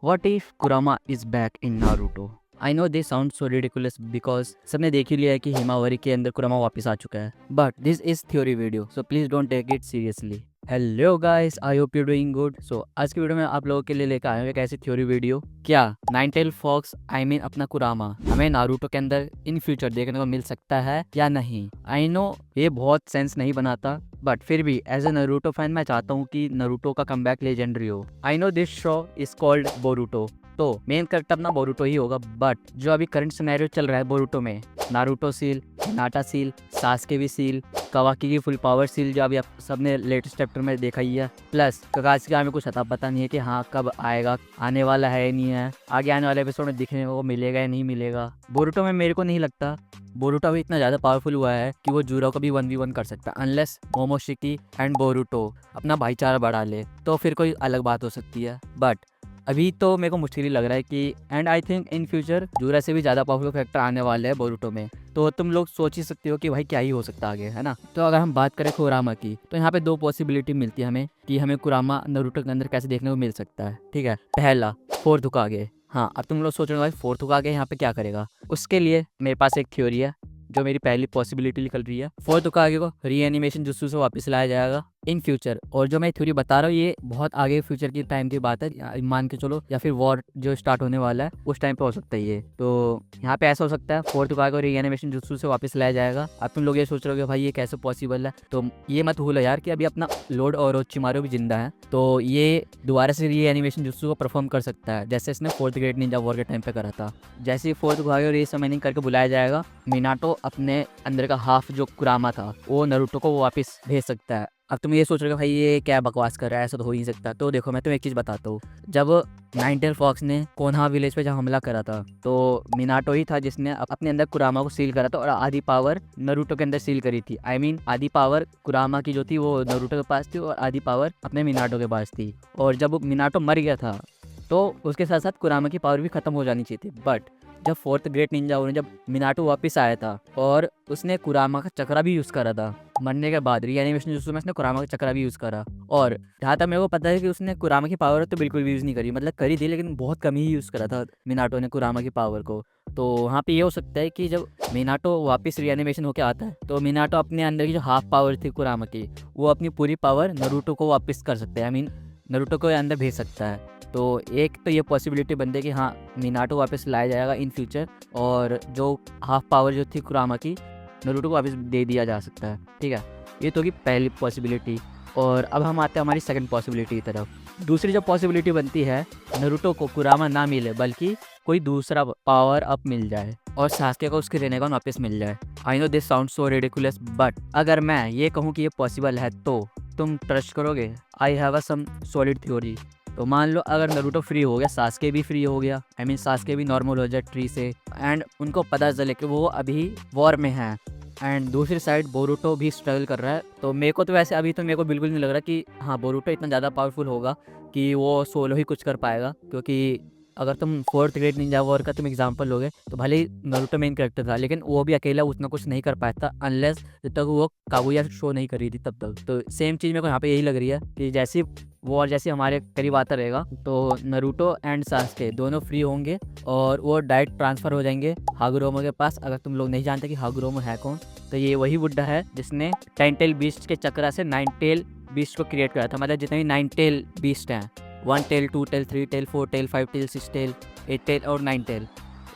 What if Kurama is back in Naruto? I know this sounds so ridiculous because सबने देख ही लिया है कि हिमावरी के अंदर कुरामा वापस आ चुका है. But this is theory video, so please don't take it seriously. Hello guys, I hope you doing good. So आज की वीडियो में आप लोगों के लिए लेकर आया हूँ एक ऐसी थ्योरी वीडियो. क्या nine tail fox I mean अपना कुरामा हमें नारुतो के अंदर इन फ्यूचर देखने को मिल सकता है या नहीं? आई नो ये बहुत सेंस नहीं बनाता, बट फिर भी एज ए नरूटो फैन मैं चाहता हूँ कि नरूटो का कमबैक लेजेंडरी हो. I know this show is called Boruto, तो मेन कैरेक्टर अपना बोरुटो ही होगा. बट जो अभी करंट सिनेरियो चल रहा है बोरुटो में, Naruto seal, Hinata seal, Sasuke भी सील, कवाकी की फुल पावर सील जो अभी आप सबने लेटेस्ट चैप्टर में देखा ही है, प्लस ककाशी का हमें कुछ अता पता नहीं है कि हाँ कब आएगा, आने वाला है नहीं है, आगे आने वाले एपिसोड में दिखने को मिलेगा या नहीं मिलेगा. बोरुटो में मेरे को नहीं लगता बोरुटो अभी इतना ज़्यादा पावरफुल हुआ है कि वो जूरो को भी 1v1 कर सकता है, अनलेस मोमोशिकी एंड बोरुटो अपना भाईचारा बढ़ा ले, तो फिर कोई अलग बात हो सकती है. बट अभी तो मेरे को मुश्किल ही लग रहा है कि and I think in future जूरा से भी ज़्यादा पावरफुल फैक्टर आने वाले हैं बोरुटो में. तो तुम लोग सोच ही सकते हो कि भाई क्या ही हो सकता है आगे, है ना? तो अगर हम बात करें कुरामा की, तो यहाँ पे दो पॉसिबिलिटी मिलती है हमें कि हमें कुरामा नारुतो के अंदर कैसे देखने को मिल सकता है. ठीक है, पहला फोर्थ हुकागे. हाँ, अब तुम लोग सोच रहे हो भाई फोर्थ हुकागे यहाँ पे क्या करेगा. उसके लिए मेरे पास एक थ्योरी है जो मेरी पहली पॉसिबिलिटी निकल रही है. फोर्थ हुकागे को रीएनिमेशन जुत्सु से वापस लाया जाएगा इन फ्यूचर. और जो मैं थ्योरी बता रहा हूँ ये बहुत आगे फ्यूचर की टाइम की बात है, मान के चलो, या फिर वॉर जो स्टार्ट होने वाला है उस टाइम पे हो सकता है ये. तो यहाँ पे ऐसा हो सकता है फोर्थ हुकागे को रीएनिमेशन जुत्सु से वापस लाया जाएगा. अब तुम लोग ये सोच रहे हो कि भाई ये कैसे पॉसिबल है, तो ये मत भूलो यार कि अभी अपना लॉर्ड ओरोचिमारू भी जिंदा है, तो ये दोबारा से रीएनिमेशन जुत्सु को परफॉर्म कर सकता है जैसे इसने फोर्थ ग्रेट निंजा वॉर के टाइम पे करा था. जैसे ही फोर्थ हुकागे रीसमेनिंग करके बुलाया जाएगा, मिनाटो अपने अंदर का हाफ जो कुरामा था वो नारुतो को वापस भेज सकता है. अब तुम ये सोच रहे हो भाई ये क्या बकवास कर रहा है, ऐसा तो हो ही नहीं सकता. तो देखो मैं तुम्हें एक चीज़ बताता हूँ. जब नाइन टेल फॉक्स ने कोनहा विलेज पे जब हमला करा था, तो मिनाटो ही था जिसने अपने अंदर कुरामा को सील करा था और आधी पावर नारुतो के अंदर सील करी थी. आई मीन आधी पावर कुरामा की जो थी वो नारुतो के पास थी और आधी पावर अपने मिनाटो के पास थी. और जब मिनाटो मर गया था तो उसके साथ साथ कुरामा की पावर भी खत्म हो जानी चाहिए थी. बट जब फोर्थ ग्रेट निंजा और जब मिनाटो वापस आया था और उसने कुरामा का चक्रा भी यूज़ करा था मरने के बाद, रीएनिमेशन जुत्सु में उसने कुरामा का चक्रा भी यूज़ करा. और जहाँ तक मेरे को पता है कि उसने कुरामा की पावर तो बिल्कुल भी यूज़ नहीं करी, मतलब करी थी लेकिन बहुत कम ही यूज़ करा था मिनाटो ने कुरामा की पावर को. तो वहाँ पे ये हो सकता है कि जब मिनाटो वापस रीएनिमेशन होकर आता है तो मिनाटो अपने अंदर की जो हाफ पावर थी कुरामा की, वो अपनी पूरी पावर नारुतो को वापस कर सकते हैं. आई मीन नारुतो को अंदर भेज सकता है. तो एक तो ये पॉसिबिलिटी बनती है कि हाँ मिनाटो वापस लाया जाएगा इन फ्यूचर और जो हाफ पावर जो थी कुरामा की नारुतो को वापस दे दिया जा सकता है. ठीक है, ये तो होगी पहली पॉसिबिलिटी. और अब हम आते हैं हमारी सेकंड पॉसिबिलिटी की तरफ. दूसरी जो पॉसिबिलिटी बनती है, नारुतो को कुरामा ना मिले बल्कि कोई दूसरा पावर अप मिल जाए और सास्के को उसके रेनेगॉन वापस मिल जाए. I know this sound so ridiculous, but अगर मैं ये कहूँ कि ये पॉसिबल है तो तुम ट्रस्ट करोगे? I have a some solid theory. तो मान लो अगर नारुतो फ्री हो गया, सास्के भी फ्री हो गया, आई मीन सास्के भी नॉर्मल हो जाए ट्री से, एंड उनको पता चले कि वो अभी वॉर में है, एंड दूसरी साइड बोरुटो भी स्ट्रगल कर रहा है. तो मेरे को तो वैसे अभी तो मेरे को बिल्कुल नहीं लग रहा कि हाँ बोरुटो इतना ज़्यादा पावरफुल होगा कि वो सोलो ही कुछ कर पाएगा. क्योंकि अगर तुम फोर्थ ग्रेट निंजा वॉर का तुम एग्जांपल लोगे तो भले ही नारुतो मेन कैरेक्टर था लेकिन वो भी अकेला उतना कुछ नहीं कर पाया था अनलेस जब तक वो कागुया शो नहीं करी थी तब तक. तो सेम चीज़ मेरे को यहाँ पे यही लग रही है कि जैसे वॉर जैसे हमारे करीब आता रहेगा तो नारुतो एंड सास्के दोनों फ्री होंगे और वो डायरेक्ट ट्रांसफ़र हो जाएंगे हागुरोमो के पास. अगर तुम लोग नहीं जानते कि हागुरोमो है कौन, तो ये वही बुड्ढा है जिसने 10 टेल बीस्ट के चक्रा से 9 टेल बीस्ट को क्रिएट करा था. मतलब जितने भी 9 टेल बीस्ट हैं, 1 tail, 2 tail, 3 tail, 4 tail, 5 tail, 6 tail, 8 tail और 9 टेल,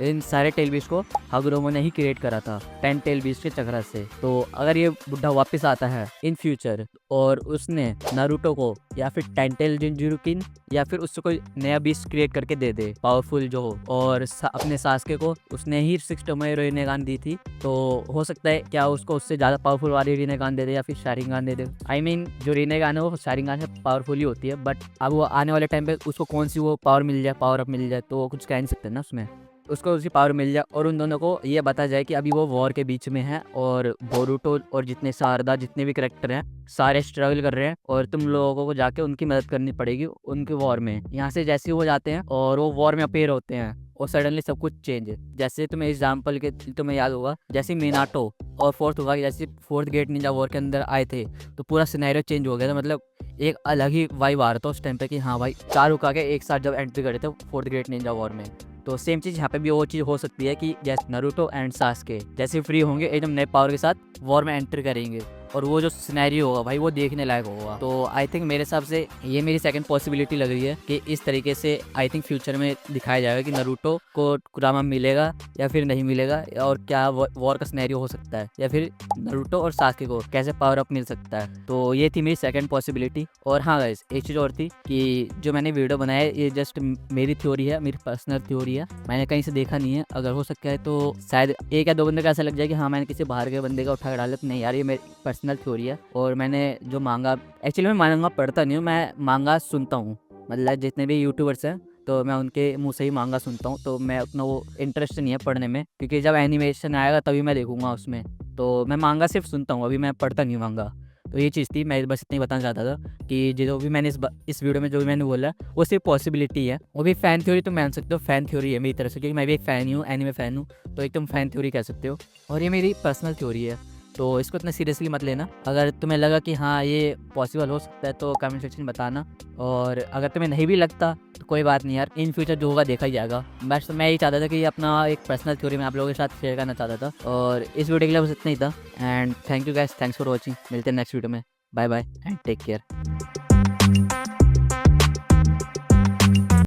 इन सारे टेल बीस्ट को हागुरोमो ने ही क्रिएट करा था 10 टेल बीस्ट के चक्रा से. तो अगर ये बुढ़ा वापस आता है इन फ्यूचर और उसने नारुतो को या फिर 10 टेल जिंजुरुकिन या फिर उससे कोई नया बीस्ट क्रिएट करके दे दे पावरफुल जो हो, और अपने सास्के को उसने ही 6 टोमोए रिनेगान दी थी, तो हो सकता है क्या उसको उससे ज़्यादा पावरफुल वाली रिनेगान दे दे या फिर Sharingan they they. I mean जो रिनेगान है वो शारिंगान से पावरफुल ही होती है, बट अब वो आने वाले टाइम पे उसको कौन सी वो पावर मिल जाए, पावर अप मिल जाए, तो कुछ कह नहीं सकते ना उसमें. उसको उसकी पावर मिल जाए और उन दोनों को ये बता जाए कि अभी वो वॉर के बीच में है और बोरुतो और जितने शारदा जितने भी करेक्टर हैं सारे स्ट्रगल कर रहे हैं और तुम लोगों को जाके उनकी मदद करनी पड़ेगी उनके वॉर में। यहाँ से जैसे ही वो जाते हैं और वो वॉर में अपेयर होते हैं और सडनली सब कुछ चेंज है। जैसे तुम्हें एग्जाम्पल के तुम्हें याद होगा जैसे minato और फोर्थ होगा जैसे फोर्थ गेट निंजा वॉर के अंदर आए थे तो पूरा सिनेरियो चेंज हो गया था। मतलब एक अलग ही वाइब आ रहा था उस टाइम पे कि हाँ भाई 4 Hokage एक साथ जब एंट्री करे थे फोर्थ ग्रेट निंजा वॉर में। तो सेम चीज़ यहाँ पे भी वो चीज़ हो सकती है कि जैसे नारुतो एंड सास्के जैसे फ्री होंगे एकदम नए पावर के साथ वॉर में एंटर करेंगे और वो जो सिनेरियो होगा भाई वो देखने लायक होगा। तो आई थिंक मेरे हिसाब से ये मेरी सेकंड पॉसिबिलिटी लग रही है कि इस तरीके से आई थिंक फ्यूचर में दिखाया जाएगा कि नारुतो को कुरामा मिलेगा या फिर नहीं मिलेगा और क्या वॉर का सिनेरियो हो सकता है या फिर नारुतो और सास्के को कैसे पावर अप मिल सकता है। तो ये थी मेरी सेकंड पॉसिबिलिटी। और हाँ गाइस एक चीज़ और थी कि जो मैंने वीडियो बनाया है ये जस्ट मेरी थ्योरी है, मेरी पर्सनल थ्योरी है, मैंने कहीं से देखा नहीं है। अगर हो सकता है तो शायद एक या दो बंदे का ऐसा लग जाए कि हाँ मैंने किसी बाहर के बंदे का उठा के डाला, तो नहीं यार ये मेरी पर्सनल थ्योरी है। और मैंने जो मांगा एक्चुअली मैं मांगा पढ़ता नहीं हूँ, मैं मांगा सुनता हूँ। मतलब जितने भी यूट्यूबर्स हैं तो मैं उनके मुंह से ही मांगा सुनता हूँ। तो मैं उतना वो इंटरेस्ट नहीं है पढ़ने में क्योंकि जब एनिमेशन आएगा तभी मैं देखूंगा उसमें। तो मैं मांगा सिर्फ सुनता हूँ, अभी मैं पढ़ता नहीं हूँ मांगा। तो ये चीज़ थी, मैं बस इतना ही बताना चाहता था कि जो भी मैंने इस वीडियो में जो भी मैंने बोला वो सिर्फ पॉसिबिलिटी है, वो भी फ़ैन थ्योरी तो मान सकते हो, फ़ैन थ्योरी है मेरी तरफ से क्योंकि मैं भी एक फ़ैन ही हूँ, एनीमे फ़ैन हूँ, तो एकदम फ़ैन थ्योरी कह सकते हो। और ये मेरी पर्सनल थ्योरी है तो इसको इतना सीरियसली मत लेना। अगर तुम्हें लगा कि हाँ ये पॉसिबल हो सकता है तो कमेंट सेक्शन में बताना, और अगर तुम्हें नहीं भी लगता तो कोई बात नहीं यार, इन फ्यूचर जो होगा देखा ही जाएगा। बस मैं यही चाहता था कि ये अपना एक पर्सनल थ्योरी मैं आप लोगों के साथ शेयर करना चाहता था और इस वीडियो के लिए बस इतना ही था। And thank you guys, thanks for watching. मिलते हैं नेक्स्ट वीडियो में। Bye bye and take care.